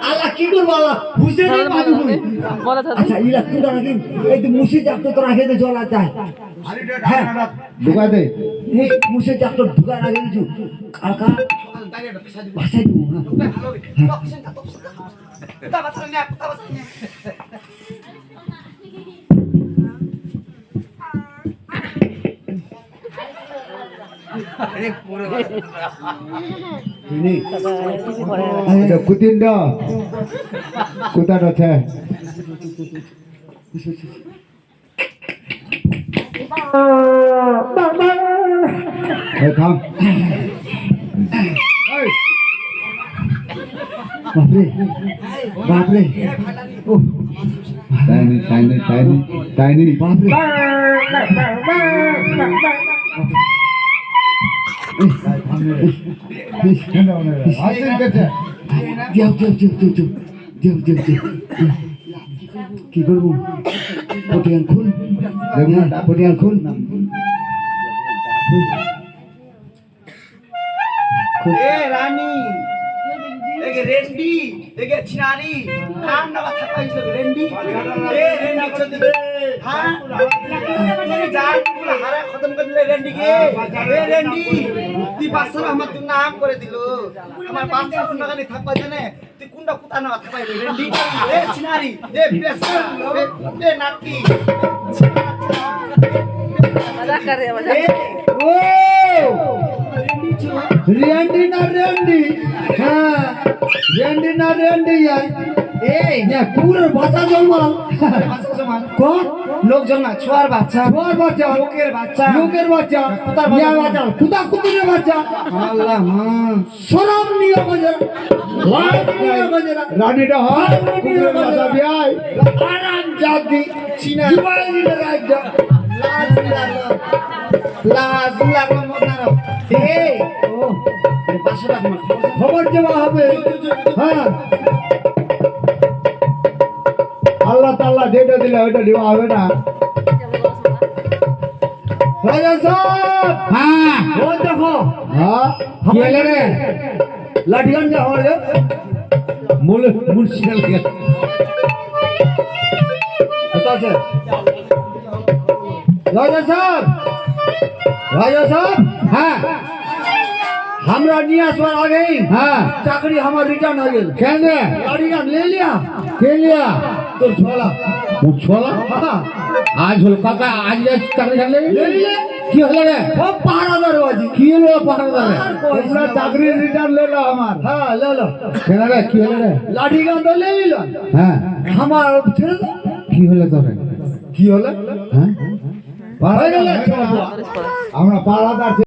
আল্লাহ কি করবো আল্লাহ বুঝে নেই পাবি কই আচ্ছা ইলা কুদা রাখি এই তো মুসি যাত তো রাখে দে জল যায় হ্যাঁ ঢুকা দে এই মুসি যাত ঢুকা রাখে দিছু কাকা বাসাই দু ini ada kutin dah kutan dah cah come बाप रे ओ टाइनी बाप रे কি করবো পটিয়ান খুল পটিয়ান খুল রানী রেন্ডি এগে চিনারি নাম না কথা কইছো রেন্ডি রেন্ডি চদি হ্যাঁ যার পুরো হারা খতম করে দিলে রেন্ডি কে রেন্ডি তুই বাসর আমার তুই নাম করে দিল আমার বাসা কোনটা গানি থাকবা জানে তুই কোনটা কুতা না কথা পাইলি রেন্ডি চিনারি বেসা নাকি मजाक कर रहे हैं मजाक ओ रेंडी ना रेंडी हाँ रेंडी ना रेंडी यार ए ये पूरे बच्चा जमा को লোক জন্মা ছোয়ার বাচ্চা লোকের বাচ্চা ये बच्चा कुदा कुदरे बच्चा আল্লাহ মা शरम नहीं हो जरा लाज नहीं हो जरा रानी दा हां कुदरे बच्चा बियाय आराम जाती चीना जुबाई ले राख जा লাজ লাগলো মনার এই ও বাসা রাখ খবর দেওয়া হবে হ্যাঁ আল্লাহ তাআলা যেটা দিলে ওটা দেওয়া হবে না রাজা সাহেব হ্যাঁ ও দেখো হ্যাঁ কি হলো রে লাঠিয়ান যা হলো মূল মুর্শিদাল কে আছে রাজা সাহেব हाँ हमरा नियास पर आ गई हाँ चाकरी हमार रिटर्न हो गई कहने रिटर्न ले लिया तो छोला हाँ आज होल काका आज ये चाकरी कर ले लिया की होले रे ओ पहरादार बाजी की लो पहरादार हमरा चाकरी रिटर्न ले लो हमार हाँ ले लो कहने रे की होले रे लाठी गन तो ले लो हाँ हमार ছেড়ে দাও की होले तो की होले हाँ আমরা পাড়াদার